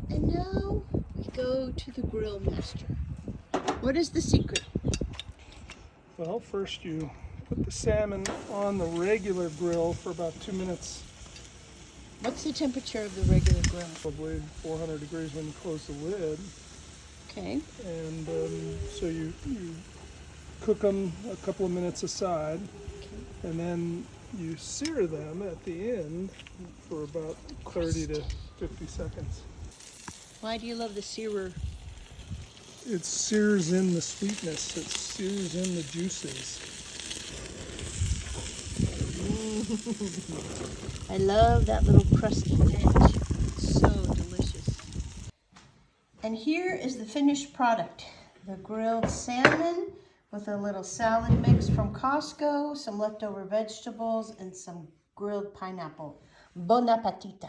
And now we go to the grill master. What is the secret? Well, first you put the salmon on the regular grill for about 2 minutes. What's the temperature of the regular grill? Probably 400 degrees when you close the lid. Okay. And so you cook them a couple of minutes aside, and then you sear them at the end for about 30 to 50 seconds. Why do you love the searer? It sears in the sweetness, it sears in the juices. I love that little crusty edge. It's so delicious. And here is the finished product. The grilled salmon with a little salad mix from Costco, some leftover vegetables, and some grilled pineapple. Bon appetit.